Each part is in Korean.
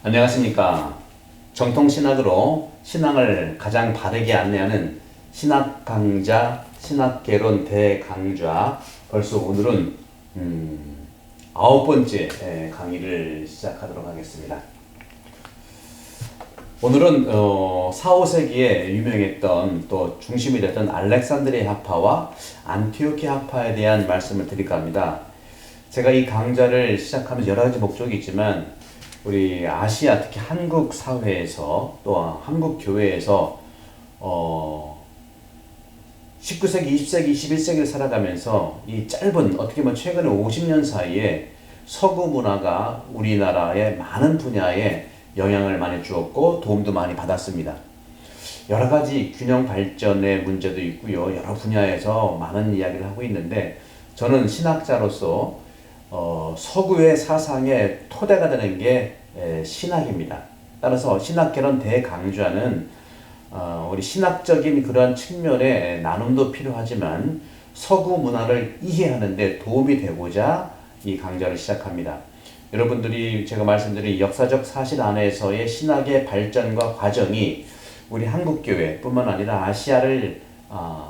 안녕하십니까. 정통신학으로 신앙을 가장 바르게 안내하는 신학 강좌, 신학개론 대강좌. 벌써 오늘은 9번째 강의를 시작하도록 하겠습니다. 오늘은 4, 5세기에 유명했던 또 중심이 됐던 알렉산드리아 학파와 안티오키아 학파에 대한 말씀을 드릴까 합니다. 제가 이 강좌를 시작하면서 여러 가지 목적이 있지만 우리 아시아, 특히 한국 사회에서 또 한국 교회에서 19세기, 20세기, 21세기를 살아가면서 이 짧은 어떻게 보면 최근 50년 사이에 서구 문화가 우리나라의 많은 분야에 영향을 많이 주었고 도움도 많이 받았습니다. 여러 가지 균형 발전의 문제도 있고요. 여러 분야에서 많은 이야기를 하고 있는데 저는 신학자로서 서구의 사상의 토대가 되는 게 신학입니다. 따라서 신학개론 대강좌는 우리 신학적인 그런 측면의 나눔도 필요하지만 서구 문화를 이해하는 데 도움이 되고자 이 강좌를 시작합니다. 여러분들이 제가 말씀드린 역사적 사실 안에서의 신학의 발전과 과정이 우리 한국교회 뿐만 아니라 아시아를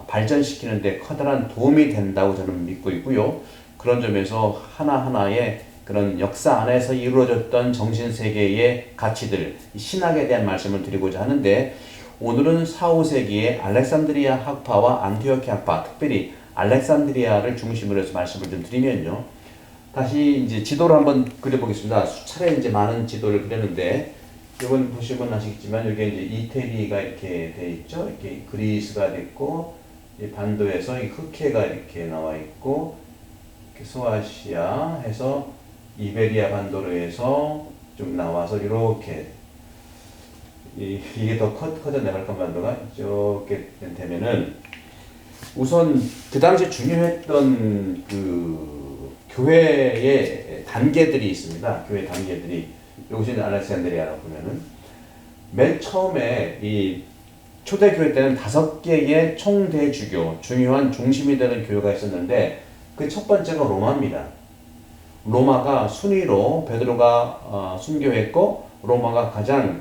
발전시키는 데 커다란 도움이 된다고 저는 믿고 있고요. 그런 점에서 하나하나의 그런 역사 안에서 이루어졌던 정신세계의 가치들, 신학에 대한 말씀을 드리고자 하는데 오늘은 4, 5세기의 알렉산드리아 학파와 안티오키아 학파, 특별히 알렉산드리아를 중심으로 해서 말씀을 좀 드리면요. 다시 이제 지도를 한번 그려보겠습니다. 수차례 이제 많은 지도를 그렸는데 이번 보시면 아시겠지만 여기 이제 이태리가 이렇게 돼 있죠. 이렇게 그리스가 됐고 이 반도에서 이 흑해가 이렇게 나와 있고 소아시아 해서 이베리아 반도로 해서 좀 나와서 이렇게 이게 더 커졌네. 발칸 반도가 이렇게 되면은 우선 그 당시에 중요했던 그 교회의 단계들이 있습니다. 교회 단계들이 여기서 알렉산드리아라고 보면은 맨 처음에 이 초대교회 때는 5개의 총대주교, 중요한 중심이 되는 교회가 있었는데 그 첫 번째가 로마입니다. 로마가 순위로 베드로가 순교했고 로마가 가장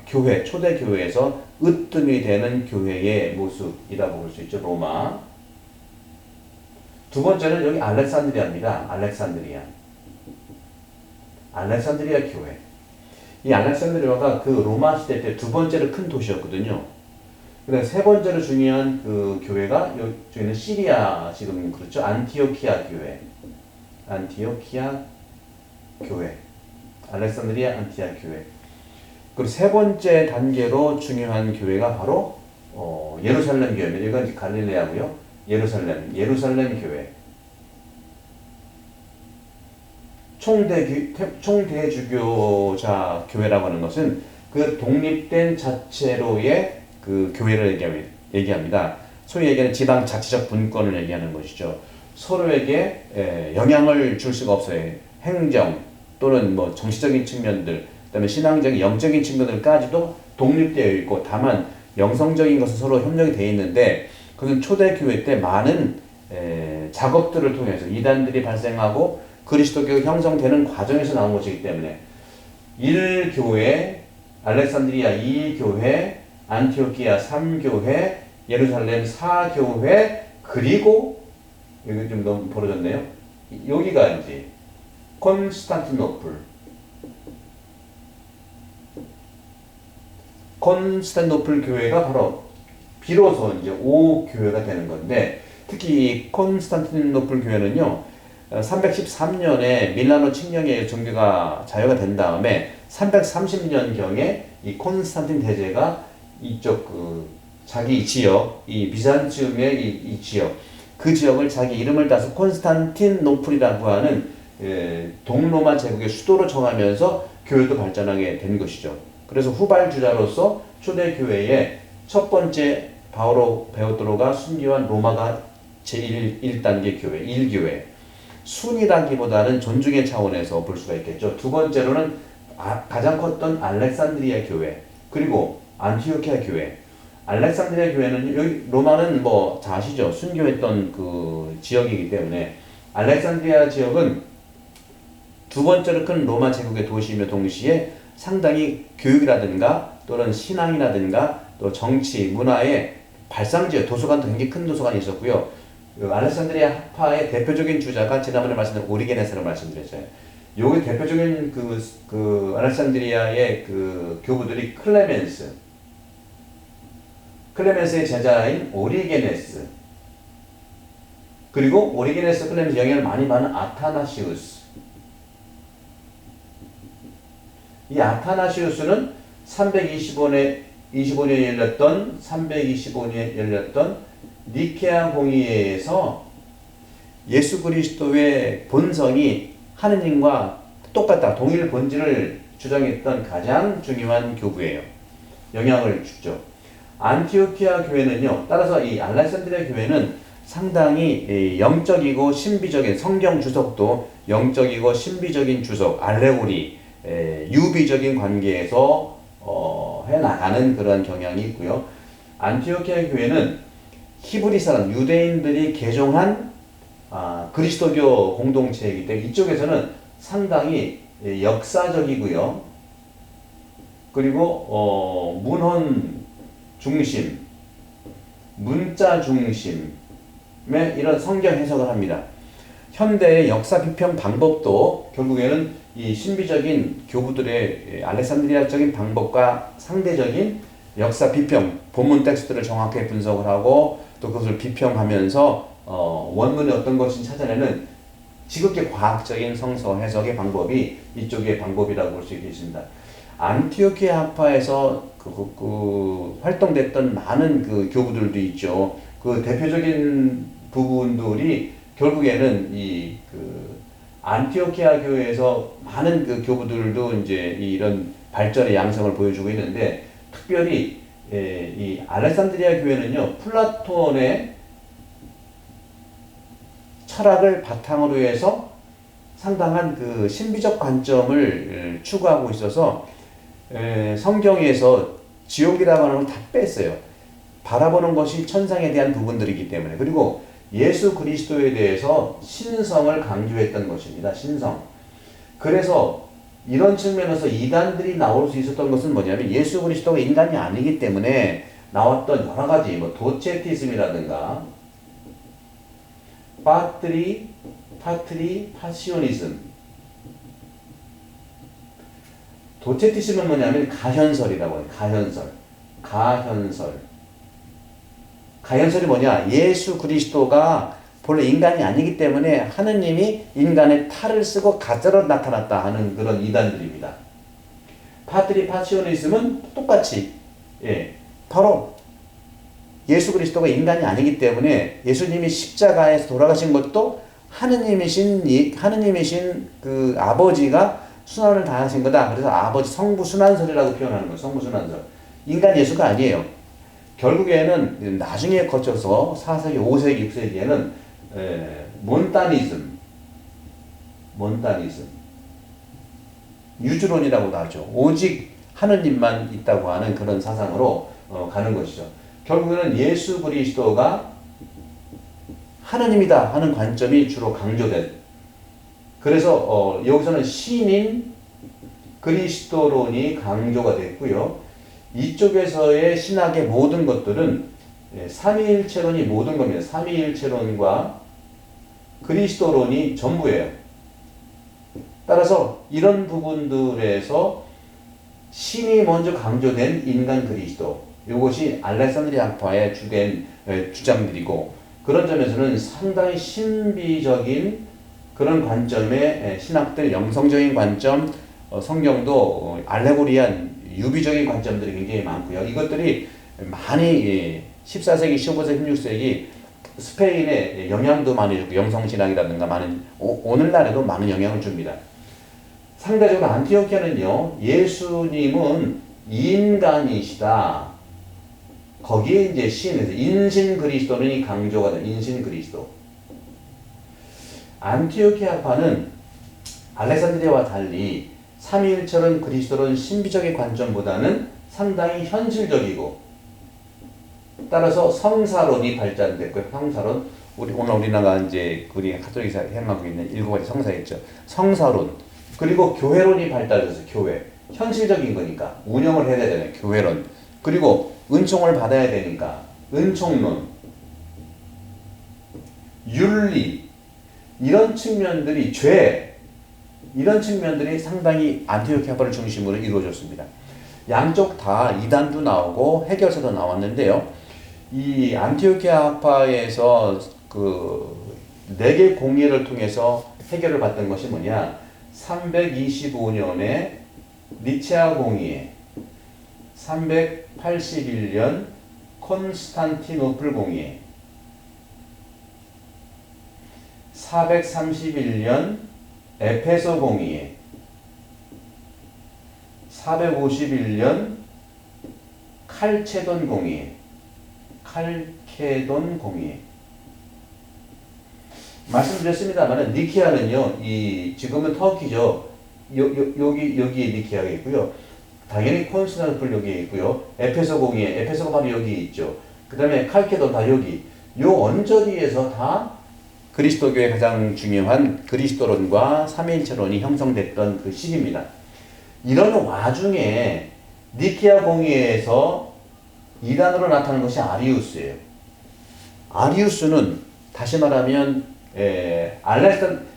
교회, 초대교회에서 으뜸이 되는 교회의 모습이라고 볼 수 있죠. 로마. 두 번째는 여기 알렉산드리아입니다. 알렉산드리아 교회. 이 알렉산드리아가 그 로마 시대 때 두 번째로 큰 도시였거든요. 근데 세 번째로 중요한 그 교회가 여기는 시리아 지금 그렇죠. 안티오키아 교회. 알렉산드리아 안티오키아 교회. 그리고 세 번째 단계로 중요한 교회가 바로 예루살렘 교회입니다. 이건 갈릴레아고요. 예루살렘 교회. 총대주교자 교회라고 하는 것은 그 독립된 자체로의 그 교회를 얘기합니다. 소위 얘기하는 지방 자치적 분권을 얘기하는 것이죠. 서로에게 영향을 줄 수가 없어요. 행정 또는 뭐 정치적인 측면들, 그다음에 신앙적인 영적인 측면들까지도 독립되어 있고 다만 영성적인 것은 서로 협력이 되어 있는데 그것은 초대교회 때 많은 작업들을 통해서 이단들이 발생하고 그리스도교가 형성되는 과정에서 나온 것이기 때문에 1교회, 알렉산드리아 2교회, 안티오키아 3교회, 예루살렘 4교회, 그리고 여기 좀 너무 벌어졌네요. 여기가 이제 콘스탄티노플 교회가 바로 비로소 이제 5교회가 되는 건데 특히 콘스탄티노플 교회는요. 313년에 밀라노 칙령의 종교가 자유가 된 다음에 330년경에 이 콘스탄틴 대제가 이쪽 그 자기 지역, 이 비잔티움의 이 지역, 그 지역을 자기 이름을 따서 콘스탄티노플이라고 하는 동로마 제국의 수도로 정하면서 교회도 발전하게 된 것이죠. 그래서 후발주자로서 초대교회의 첫 번째 베드로가 순교한 로마가 제1단계 교회, 1교회. 순이라기보다는 존중의 차원에서 볼 수가 있겠죠. 두 번째로는 가장 컸던 알렉산드리아 교회, 그리고 안티오키아 교회. 알렉산드리아 교회는 여기 로마는 뭐 다 아시죠? 순교했던 그 지역이기 때문에 알렉산드리아 지역은 두 번째로 큰 로마 제국의 도시이며 동시에 상당히 교육이라든가 또는 신앙이라든가 또 정치, 문화의 발상지역, 도서관도 굉장히 큰 도서관이 있었고요. 그 알렉산드리아 학파의 대표적인 주자가 지난번에 말씀드린 오리게네스라고 말씀드렸어요. 여기 대표적인 그 알렉산드리아의 그 교부들이 클레멘스의 제자인 오리게네스, 그리고 오리게네스, 클레멘스 영향을 많이 받은 아타나시우스. 이 아타나시우스는 325년에 열렸던 니케아 공의회에서 예수 그리스도의 본성이 하느님과 똑같다, 동일 본질을 주장했던 가장 중요한 교부예요. 영향을 주죠. 안티오키아 교회는요, 따라서 이 알렉산드리아 교회는 상당히 영적이고 신비적인, 성경 주석도 영적이고 신비적인 주석, 알레고리, 유비적인 관계에서 해나가는 그런 경향이 있고요. 안티오키아 교회는 히브리 사람, 유대인들이 개종한 그리스도교 공동체이기 때문에 이쪽에서는 상당히 역사적이고요. 그리고 문헌 중심, 문자 중심의 이런 성경 해석을 합니다. 현대의 역사 비평 방법도 결국에는 이 신비적인 교부들의 알렉산드리아적인 방법과 상대적인 역사 비평, 본문 텍스트를 정확하게 분석을 하고 또 그것을 비평하면서 원문이 어떤 것인지 찾아내는 지극히 과학적인 성서 해석의 방법이 이쪽의 방법이라고 볼 수 있겠습니다. 안티오키아 학파에서 활동됐던 많은 그 교부들도 있죠. 그 대표적인 부분들이 결국에는 안티오키아 교회에서 많은 그 교부들도 이제 이런 발전의 양상을 보여주고 있는데, 특별히 이 알렉산드리아 교회는요, 플라톤의 철학을 바탕으로 해서 상당한 그 신비적 관점을 추구하고 있어서 성경에서 지옥이라고 하는 걸 다 뺐어요. 바라보는 것이 천상에 대한 부분들이기 때문에. 그리고 예수 그리스도에 대해서 신성을 강조했던 것입니다. 신성. 그래서 이런 측면에서 이단들이 나올 수 있었던 것은 뭐냐면, 예수 그리스도가 인간이 아니기 때문에 나왔던 여러 가지 도체티즘이라든가 파시오니즘. 도체티즘은 뭐냐면 가현설이라고 해요. 가현설이 뭐냐? 예수 그리스도가 본래 인간이 아니기 때문에 하느님이 인간의 탈을 쓰고 가짜로 나타났다 하는 그런 이단들입니다. 파시오니즘은 똑같이 바로 예수 그리스도가 인간이 아니기 때문에 예수님이 십자가에서 돌아가신 것도 하느님이신 그 아버지가 순환을 다하신 거다. 그래서 아버지 성부 순환설이라고 표현하는 거예요. 성부 순환설. 인간 예수가 아니에요. 결국에는 나중에 거쳐서 4세기, 5세기, 6세기에는 몬타니즘, 유주론이라고도 하죠. 오직 하느님만 있다고 하는 그런 사상으로 가는 것이죠. 결국에는 예수 그리스도가 하느님이다 하는 관점이 주로 강조된. 그래서 여기서는 신인 그리스도론이 강조가 됐고요. 이쪽에서의 신학의 모든 것들은 삼위일체론이 모든 겁니다. 삼위일체론과 그리스도론이 전부예요. 따라서 이런 부분들에서 신이 먼저 강조된 인간 그리스도, 이것이 알렉산드리아 학파의 주된 주장들이고, 그런 점에서는 상당히 신비적인 그런 관점의 신학들, 영성적인 관점, 성경도 알레고리한 유비적인 관점들이 굉장히 많고요. 이것들이 많이 14세기, 15세기, 16세기 스페인에 영향도 많이 주고, 영성신학이라든가 많은, 오늘날에도 많은 영향을 줍니다. 상대적으로 안티오키아는요, 예수님은 인간이시다. 거기에 이제 인신 그리스도는 강조가 된 인신 그리스도. 안티오키아파는 알렉산드리아와 달리 삼위일체론, 그리스도론 신비적인 관점보다는 상당히 현실적이고, 따라서 성사론이 발전됐고요. 성사론, 오늘 우리나라가 이제 우리 가톨릭에서 행하고 있는 7가지 성사있죠. 성사론, 그리고 교회론이 발달해서 교회. 현실적인 거니까 운영을 해야 되잖아요. 교회론. 그리고 은총을 받아야 되니까 은총론, 윤리 이런 측면들이 이런 측면들이 상당히 안티오키아 학파를 중심으로 이루어졌습니다. 양쪽 다 이단도 나오고 해결사도 나왔는데요. 이 안티오키아 학파에서 그 4개 공예를 통해서 해결을 받던 것이 뭐냐? 325년에 니체아 공예, 381년 콘스탄티노플 공예, 431년 에페소 공예, 451년 칼케돈 공예. 말씀드렸습니다만 니케아는요, 지금은 터키죠. 여기 니케아가 있고요. 당연히 콘스탄티노플 여기에 있고요. 에페소 공예, 에페소가 바로 여기 있죠. 그 다음에 칼케돈 다 여기. 요 언저리에서 다 그리스도교의 가장 중요한 그리스도론과 삼위일체론이 형성됐던 그 시기입니다. 이런 와중에 니케아 공예에서 이단으로 나타난 것이 아리우스예요. 아리우스는 다시 말하면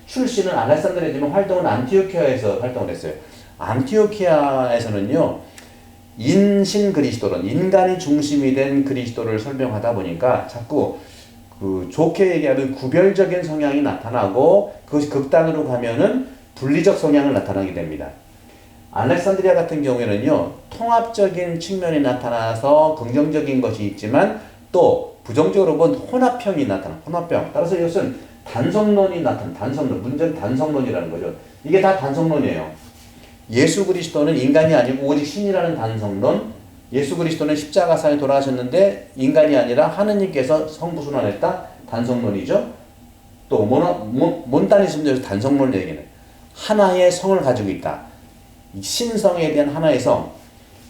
출신은 알렉산드리아지만 활동은 안티오키아에서 활동을 했어요. 안티오키아에서는요, 인신 그리스도론, 인간이 중심이 된 그리스도를 설명하다 보니까 자꾸 그 좋게 얘기하면 구별적인 성향이 나타나고 그것이 극단으로 가면은 분리적 성향을 나타나게 됩니다. 알렉산드리아 같은 경우에는요, 통합적인 측면이 나타나서 긍정적인 것이 있지만 또 부정적으로 본 혼합형이 나타나, 혼합형. 따라서 이것은 단성론이 나타나, 단성론, 문제는 단성론이라는 거죠. 이게 다 단성론이에요. 예수 그리스도는 인간이 아니고 오직 신이라는 단성론, 예수 그리스도는 십자가상에 돌아가셨는데 인간이 아니라 하느님께서 성부순환했다, 단성론이죠. 또 몬타니즘에서 단성론을 얘기해요. 하나의 성을 가지고 있다. 신성에 대한 하나의 성,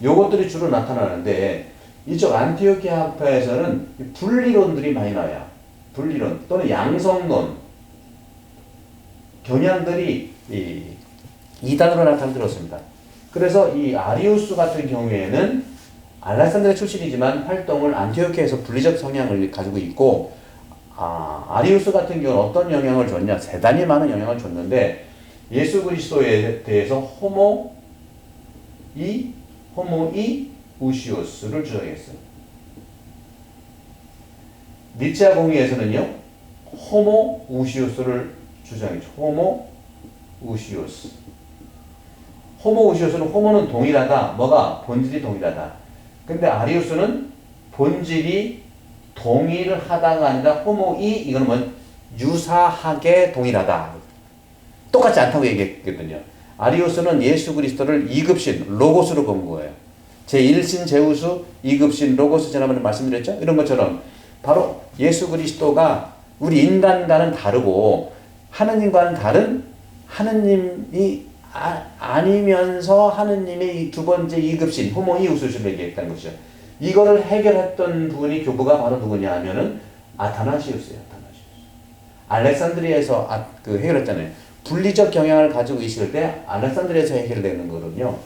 요것들이 주로 나타나는데 이쪽 안티오키아 학파에서는 분리론들이 많이 나와요. 분리론 또는 양성론 경향들이 이단으로 나타들었습니다. 그래서 이 아리우스 같은 경우에는 알렉산드리아 출신이지만 활동을 안티오키아에서 분리적 성향을 가지고 있고, 아리우스 같은 경우는 어떤 영향을 줬냐? 대단히 많은 영향을 줬는데 예수 그리스도에 대해서 호모이 우시오스를 주장했어요. 니체아 공의에서는요, 호모 우시오스를 주장했죠. 호모 우시오스. 호모 우시오스는 호모는 동일하다. 뭐가? 본질이 동일하다. 근데 아리우스는 본질이 동일하다가 아니라 호모이, 이거는 뭐 유사하게 동일하다. 똑같지 않다고 얘기했거든요. 아리우스는 예수 그리스도를 2급신, 로고스로 본 거예요. 제1신 제우스, 2급신 로고스 지난번에 말씀드렸죠? 이런 것처럼 바로 예수 그리스도가 우리 인간과는 다르고 하느님과는 다른 하느님이 아니면서 하느님의 이 두 번째 2급신, 호모이우스를 얘기했다는 것이죠. 이거를 해결했던 분이 교부가 바로 누구냐 하면은 아타나시우스예요. 알렉산드리아에서 해결했잖아요. 분리적 경향을 가지고 있을 때 알렉산드리아에서 해결되는 거거든요.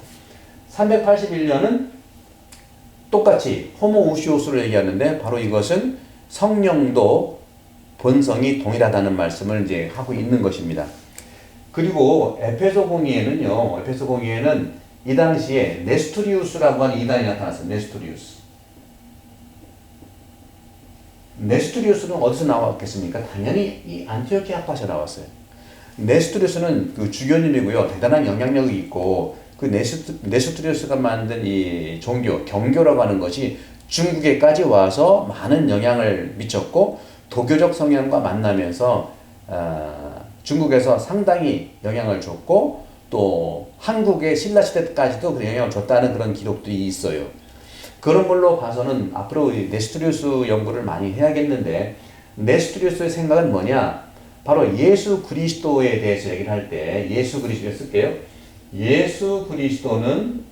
381년은 똑같이 호모 우시오스를 얘기하는데 바로 이것은 성령도 본성이 동일하다는 말씀을 이제 하고 있는 것입니다. 그리고 에페소 공의에는요, 에페소 공의에는 이 당시에 네스토리우스라고 하는 이단이 나타났어요. 네스토리우스는 어디서 나왔겠습니까? 당연히 이 안티오키아 학파에서 나왔어요. 네스토리우스는 그 주교님이고요. 대단한 영향력이 있고, 그 네스토리우스가 만든 이 종교, 경교라고 하는 것이 중국에까지 와서 많은 영향을 미쳤고, 도교적 성향과 만나면서 중국에서 상당히 영향을 줬고, 또 한국의 신라시대까지도 그 영향을 줬다는 그런 기록들이 있어요. 그런 걸로 봐서는 앞으로 네스토리우스 연구를 많이 해야겠는데, 네스토리우스의 생각은 뭐냐? 바로 예수 그리스도에 대해서 얘기를 할 때 예수 그리스도를 쓸게요. 예수 그리스도는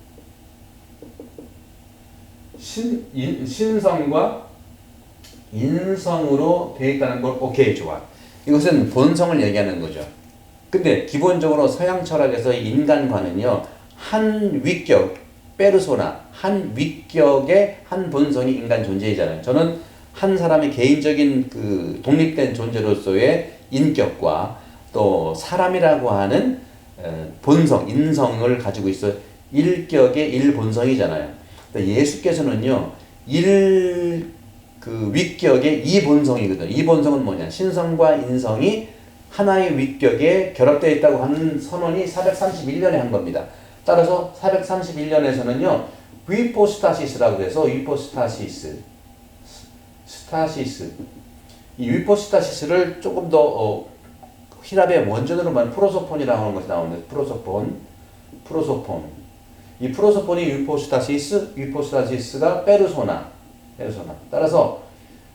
신성과 인성으로 되어 있다는 걸 오케이, 좋아. 이것은 본성을 얘기하는 거죠. 근데 기본적으로 서양 철학에서 인간과는요, 한 위격, 페르소나, 한 위격의 한 본성이 인간 존재이잖아요. 저는 한 사람의 개인적인 그 독립된 존재로서의 인격과 또 사람이라고 하는 본성, 인성을 가지고 있어 일격의 일본성이잖아요. 예수께서는요, 그 위격의 이본성이거든요. 이 본성은 뭐냐? 신성과 인성이 하나의 위격에 결합되어 있다고 하는 선언이 431년에 한 겁니다. 따라서 431년에서는요, 위포스타시스라고 해서 스타시스. 이 위포스타시스를 조금 더 히랍의 원전으로 만 프로소폰이라고 하는 것이 나오는데 프로소폰. 이 프로소폰이 위포스타시스가 페르소나. 따라서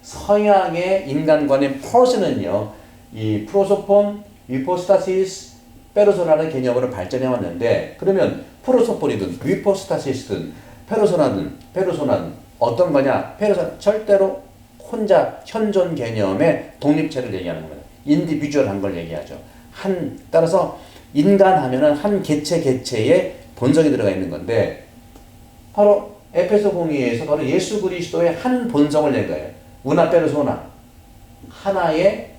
서양의 인간관의 퍼스는요, 이 프로소폰, 위포스타시스, 페르소나라는 개념으로 발전해 왔는데, 그러면 프로소폰이든 위포스타시스든 페르소나든 어떤 거냐? 페르소나 절대로 혼자 현존 개념의 독립체를 얘기하는 겁니다. 인디비주얼한 걸 얘기하죠. 따라서 인간 하면은 한 개체에 본성이 들어가 있는 건데, 바로 에페소 공의에서 바로 예수 그리스도의 한 본성을 낸 거예요. 우나 페르소나, 하나의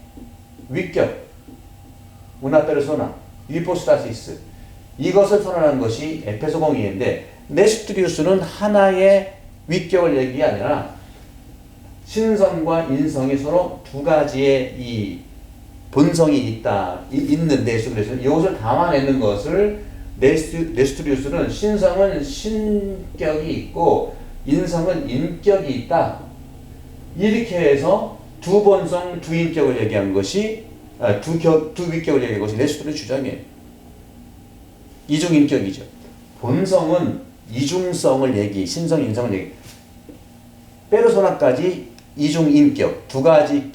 위격, 우나 페르소나, 위포스타시스, 이것을 선언한 것이 에페소 공의인데, 네스트리우스는 하나의 위격을 얘기 아니라 신성과 인성이 서로 두 가지의 이 본성이 있는데, 예수 그리스도는 이것을 담아내는 것을 네스트리우스는 신성은 신격이 있고 인성은 인격이 있다, 이렇게 해서 두 본성 두 인격을 얘기한 것이 두 위격을 얘기한 것이 네스트리우스 주장이에요. 이중인격이죠. 본성은 이중성을 신성 인성을 얘기. 페르소나까지 이중인격 두 가지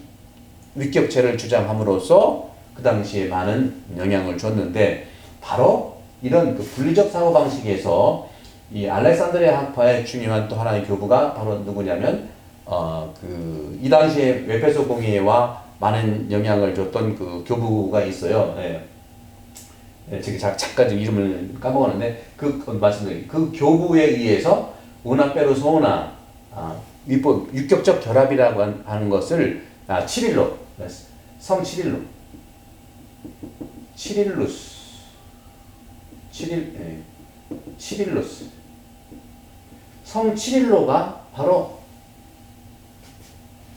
위격체를 주장함으로써 그 당시에 많은 영향을 줬는데, 바로 이런 그 분리적 사고방식에서 이 알렉산드리아 학파의 중요한 또 하나의 교부가 바로 누구냐면, 이 당시에 에페소 공의회와 많은 영향을 줬던 그 교부가 있어요. 잠깐 이름을 까먹었는데, 말씀드린 그 교부에 의해서 우나 페르소나, 육격적 결합이라고 하는 것을 성 치릴루스. 성 치릴로가 바로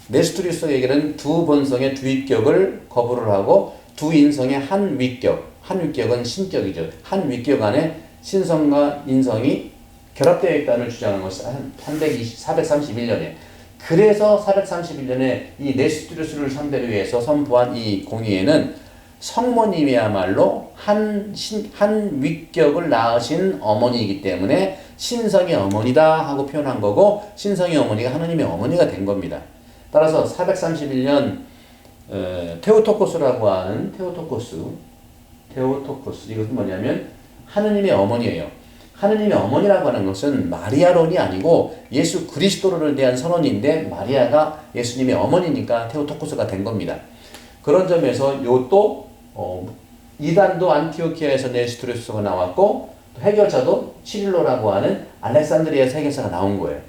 네스토리우스가 얘기하는 두 본성의 두 위격을 거부를 하고 두 인성의 한 위격은 신격이죠. 한 위격 안에 신성과 인성이 결합되어 있다는 주장한 것이 431년에. 그래서 431년에 이 네스토리우스를 상대로 해서 선포한 이 공의회는 성모님이야말로 한 위격을 낳으신 어머니이기 때문에 신성의 어머니다 하고 표현한 거고, 신성의 어머니가 하느님의 어머니가 된 겁니다. 따라서 431년 테오토코스라고 하는 테오토코스 이것은 뭐냐면 하느님의 어머니예요. 하느님의 어머니라고 하는 것은 마리아론이 아니고 예수 그리스도를 대한 선언인데, 마리아가 예수님의 어머니니까 테오토코스가 된 겁니다. 그런 점에서 요또 이단도 안티오키아에서 네스토리우스가 나왔고, 또 해결자도 치릴로라고 하는 알렉산드리아에서 해결사가 나온 거예요.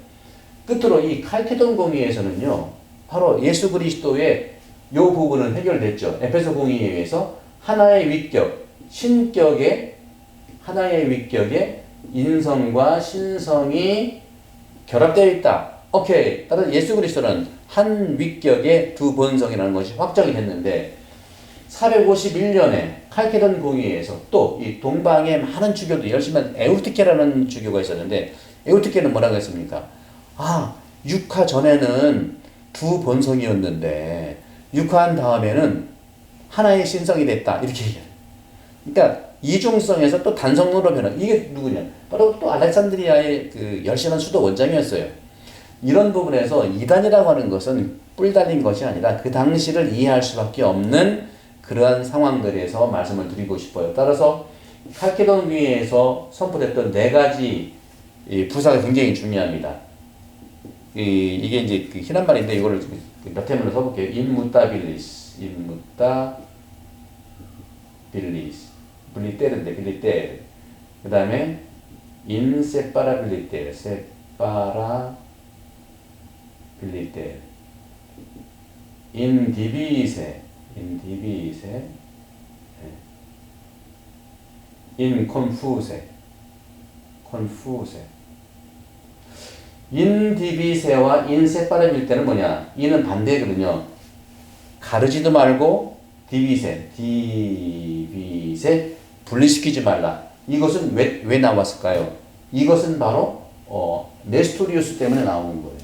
끝으로 이 칼케돈 공의에서는요, 바로 예수 그리스도의 요 부분은 해결됐죠. 에페소 공의에 의해서 하나의 위격, 하나의 위격에 인성과 신성이 결합되어 있다. 오케이. 따라서 예수 그리스도는 한 위격의 두 본성이라는 것이 확정이 됐는데, 451년에 칼케돈 공의회에서 또 이 동방의 많은 주교도 열심히 에우티케라는 주교가 있었는데, 에우티케는 뭐라고 했습니까? 육화 전에는 두 본성이었는데 육화한 다음에는 하나의 신성이 됐다, 이렇게 얘기해요. 그러니까 이중성에서 또 단성으로 변한, 이게 누구냐? 바로 또 알렉산드리아의 그 열심한 수도 원장이었어요. 이런 부분에서 이단이라고 하는 것은 뿔 달린 것이 아니라 그 당시를 이해할 수밖에 없는 그러한 상황들에서 말씀을 드리고 싶어요. 따라서 칼케돈 위에서 선포됐던 네 가지 부사가 굉장히 중요합니다. 이게 이제 그 희난말인데 이거를 몇 회문으로 써볼게요. 인무타빌리스, 빌리테르인데, 그 다음에 inseparabilité, separabilité, indivise, inconfuse, 인디비세와 인세파라빌 때는 뭐냐? 이는 반대거든요. 가르지도 말고 디비세 분리시키지 말라. 이것은 왜 나왔을까요? 이것은 바로 네스토리우스 때문에 나오는 거예요.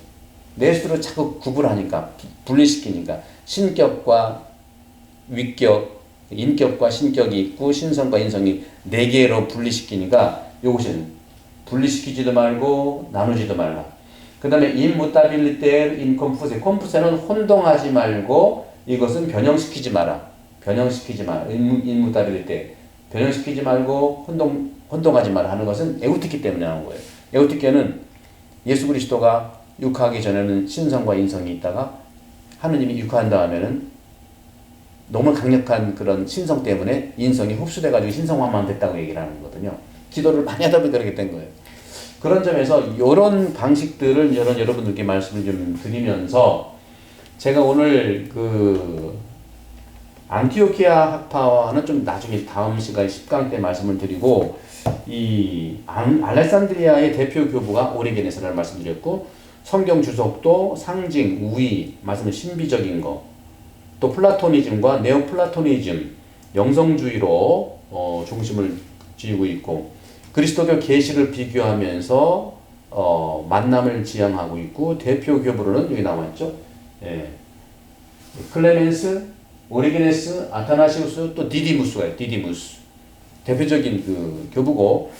네스토리우스 자꾸 구분하니까 분리시키니까 신격과 위격, 인격과 신격이 있고 신성과 인성이 네 개로 분리시키니까 이것은 분리시키지도 말고 나누지도 말라. 그 다음에 인무타빌리테 인컴푸세, 컴푸세는 혼동하지 말고 이것은 변형시키지 마라. 인무타빌리테 변형시키지 말고 혼동하지 마라 하는 것은 에우티키 때문에 나온 거예요. 에우티키는 예수 그리스도가 육하기 전에는 신성과 인성이 있다가 하느님이 육화한 다음에는 너무 강력한 그런 신성 때문에 인성이 흡수돼가지고 신성화만 됐다고 얘기를 하는 거거든요. 기도를 많이 하다 보니 그렇게 된 거예요. 그런 점에서 이런 방식들을 여러분들께 말씀을 좀 드리면서 제가 오늘 그 안티오키아 학파와는 좀 나중에 다음 시간 10강 때 말씀을 드리고 이 알렉산드리아의 대표 교부가 오리게네스라는 말씀드렸고 성경 주석도 상징, 우의, 말씀은 신비적인 거, 또 플라토니즘과 네오플라토니즘, 영성주의로 중심을 쥐고 있고 그리스도교 계시를 비교하면서 만남을 지향하고 있고 대표 교부로는 여기 나왔죠. 예. 클레멘스, 오리게네스, 아타나시우스, 또 디디무스예요. 디디무스. 대표적인 그 교부고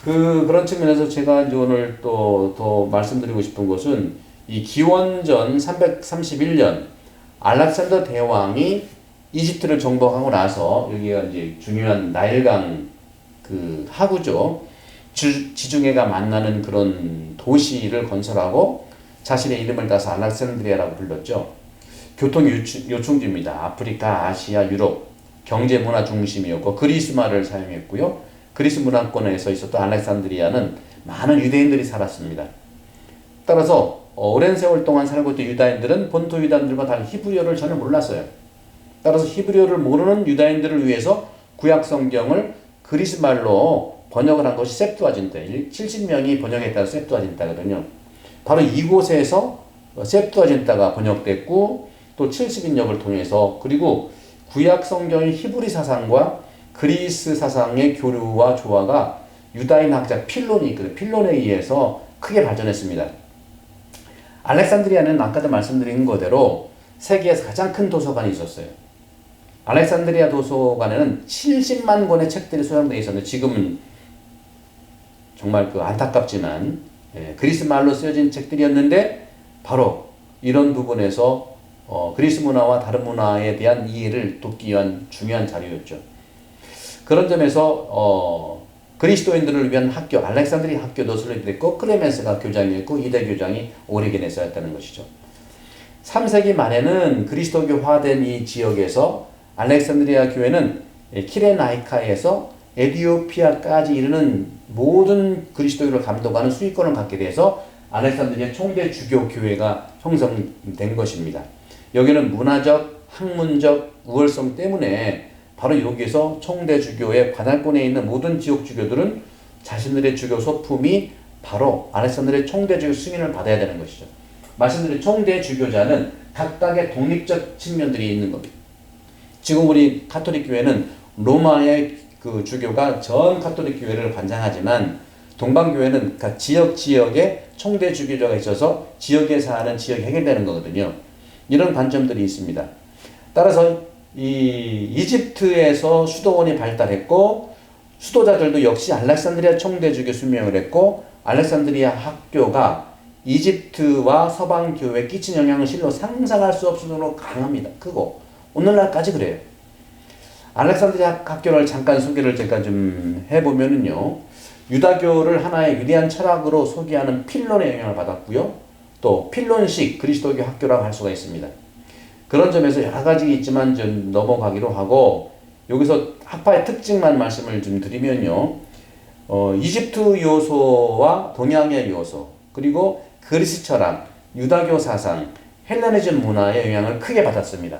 그런 측면에서 제가 이제 오늘 또 더 말씀드리고 싶은 것은 이 기원전 331년 알렉산더 대왕이 이집트를 정복하고 나서 여기가 이제 중요한 나일강 그 하구죠. 지중해가 만나는 그런 도시를 건설하고 자신의 이름을 따서 알렉산드리아라고 불렀죠. 교통 요충지입니다. 아프리카, 아시아, 유럽 경제 문화 중심이었고 그리스말을 사용했고요. 그리스 문화권에서 있었던 알렉산드리아는 많은 유대인들이 살았습니다. 따라서 오랜 세월 동안 살고 있던 유다인들은 본토 유다인들과 다른 히브리어를 전혀 몰랐어요. 따라서 히브리어를 모르는 유다인들을 위해서 구약 성경을 그리스 말로 번역을 한 것이 셉투아진타. 70명이 번역했다는 셉투아진타거든요. 바로 이곳에서 셉투아진타가 번역됐고 또 70인역을 통해서 그리고 구약 성경의 히브리 사상과 그리스 사상의 교류와 조화가 유다인 학자 필론이 있거든요. 필론에 의해서 크게 발전했습니다. 알렉산드리아는 아까도 말씀드린 거대로 세계에서 가장 큰 도서관이 있었어요. 알렉산드리아 도서관에는 70만 권의 책들이 소장되어 있었는데 지금은 정말 그 안타깝지만 그리스 말로 쓰여진 책들이었는데 바로 이런 부분에서 그리스 문화와 다른 문화에 대한 이해를 돕기 위한 중요한 자료였죠. 그런 점에서 그리스도인들을 위한 학교, 알렉산드리아 학교도 설립됐고 클레멘스가 교장이었고 이대 교장이 오리게네스였다는 것이죠. 3세기 말에는 그리스도교화된 이 지역에서 알렉산드리아 교회는 키레나이카에서 에디오피아까지 이르는 모든 그리스도교를 감독하는 수익권을 갖게 돼서 알렉산드리아 총대 주교 교회가 형성된 것입니다. 여기는 문화적, 학문적 우월성 때문에 바로 여기서 총대 주교의 관할권에 있는 모든 지역 주교들은 자신들의 주교 소품이 바로 알렉산드리아 총대 주교 승인을 받아야 되는 것이죠. 말씀드린 총대 주교자는 각각의 독립적 측면들이 있는 겁니다. 지금 우리 가톨릭 교회는 로마의 그 주교가 전 가톨릭 교회를 관장하지만 동방교회는 각 지역에 총대 주교자가 있어서 지역에 사는 지역이 해결되는 거거든요. 이런 관점들이 있습니다. 따라서 이 이집트에서 수도원이 발달했고 수도자들도 역시 알렉산드리아 총대주교 수명을 했고 알렉산드리아 학교가 이집트와 서방 교회에 끼친 영향은 실로 상상할 수 없을 정도로 강합니다. 크고 오늘날까지 그래요. 알렉산드리아 학교를 잠깐 소개를 제가 좀 해보면은요. 유다교를 하나의 위대한 철학으로 소개하는 필론의 영향을 받았고요. 또 필론식 그리스도교 학교라고 할 수가 있습니다. 그런 점에서 여러 가지 있지만 좀 넘어가기로 하고 여기서 학파의 특징만 말씀을 좀 드리면요. 이집트 요소와 동양의 요소, 그리고 그리스 철학, 유다교 사상, 헬레니즘 문화의 영향을 크게 받았습니다.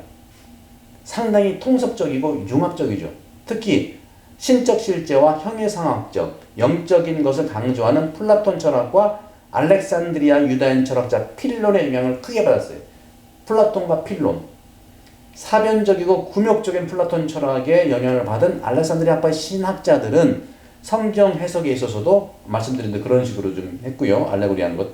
상당히 통섭적이고 융합적이죠. 특히 신적 실제와 형이상학적, 영적인 것을 강조하는 플라톤 철학과 알렉산드리아 유다인 철학자 필론의 영향을 크게 받았어요. 플라톤과 필론. 사변적이고 굴욕적인 플라톤 철학의 영향을 받은 알렉산드리아파의 신학자들은 성경 해석에 있어서도 말씀드린 데 그런 식으로 좀 했고요. 알레고리하는 것.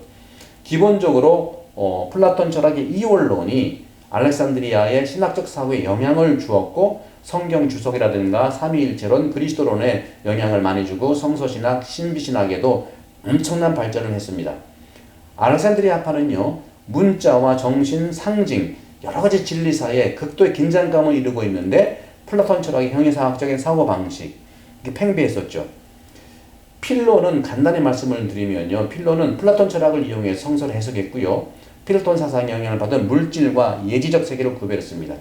기본적으로 플라톤 철학의 이원론이 알렉산드리아의 신학적 사고에 영향을 주었고 성경 주석이라든가 삼위일체론, 그리스도론에 영향을 많이 주고 성서신학, 신비신학에도 엄청난 발전을 했습니다. 알렉산드리아파는요, 문자와 정신, 상징, 여러 가지 진리 사이에 극도의 긴장감을 이루고 있는데 플라톤 철학의 형이상학적인 사고방식, 이게 팽배했었죠. 필론은 간단히 말씀을 드리면요, 필론은 플라톤 철학을 이용해 성서를 해석했고요. 필론 사상의 영향을 받은 물질과 예지적 세계를 구별했습니다.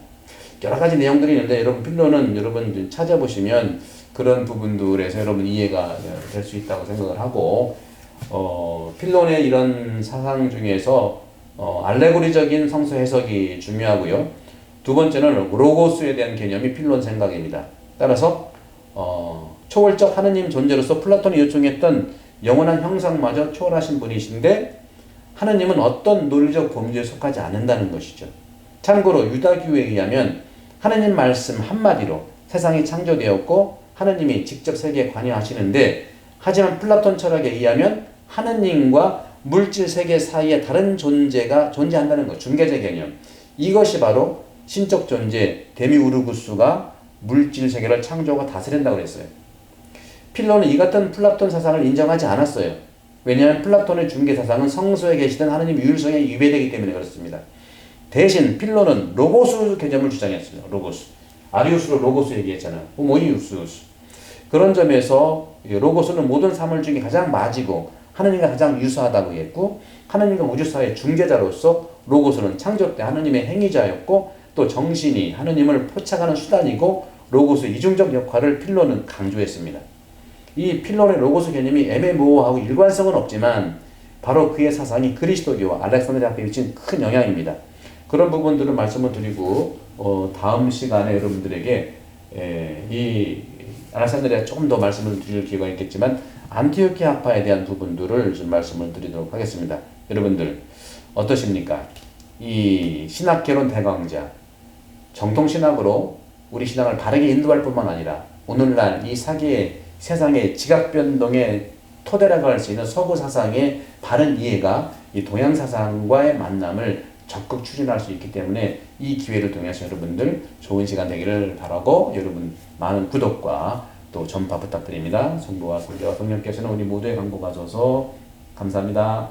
여러 가지 내용들이 있는데 여러분 필론은 여러분 찾아보시면 그런 부분들에서 여러분 이해가 될 수 있다고 생각을 하고 필론의 이런 사상 중에서 알레고리적인 성서 해석이 중요하고요. 두 번째는 로고스에 대한 개념이 필론 생각입니다. 따라서 초월적 하느님 존재로서 플라톤이 요청했던 영원한 형상마저 초월하신 분이신데 하느님은 어떤 논리적 범주에 속하지 않는다는 것이죠. 참고로 유다교에 의하면 하느님 말씀 한마디로 세상이 창조되었고 하느님이 직접 세계에 관여하시는데, 하지만 플라톤 철학에 의하면 하느님과 물질 세계 사이에 다른 존재가 존재한다는 것, 중개적 개념. 이것이 바로 신적 존재 데미우르구스가 물질 세계를 창조하고 다스린다고 그랬어요. 필론은 이 같은 플라톤 사상을 인정하지 않았어요. 왜냐하면 플라톤의 중개 사상은 성서에 계시던 하느님 유일성에 위배되기 때문에 그렇습니다. 대신 필론은 로고스 개념을 주장했어요. 로고스. 아리우스로 로고스 얘기했잖아요. 호모이우스우스. 그런 점에서 로고스는 모든 사물 중에 가장 맞이고 하느님과 가장 유사하다고 했고, 하느님과 우주사의 중재자로서 로고스는 창조 때 하느님의 행위자였고, 또 정신이 하느님을 포착하는 수단이고 로고스의 이중적 역할을 필론은 강조했습니다. 이 필론의 로고스 개념이 애매모호하고 일관성은 없지만 바로 그의 사상이 그리스도교와 알렉산드리아파에 미친 큰 영향입니다. 그런 부분들을 말씀을 드리고 다음 시간에 여러분들에게 이 알렉산드리아 조금 더 말씀을 드릴 기회가 있겠지만 안티오키아파에 대한 부분들을 좀 말씀을 드리도록 하겠습니다. 여러분들 어떠십니까? 이 신학개론 대강자, 정통신학으로 우리 신앙을 바르게 인도할 뿐만 아니라 오늘날 이 세상의 지각변동의 토대라고 할 수 있는 서구 사상의 바른 이해가 이 동양 사상과의 만남을 적극 추진할 수 있기 때문에 이 기회를 통해서 여러분들 좋은 시간 되기를 바라고 여러분 많은 구독과 또 전파 부탁드립니다. 성부와 성자와 성령께서는 우리 모두의 강복하소서. 감사합니다.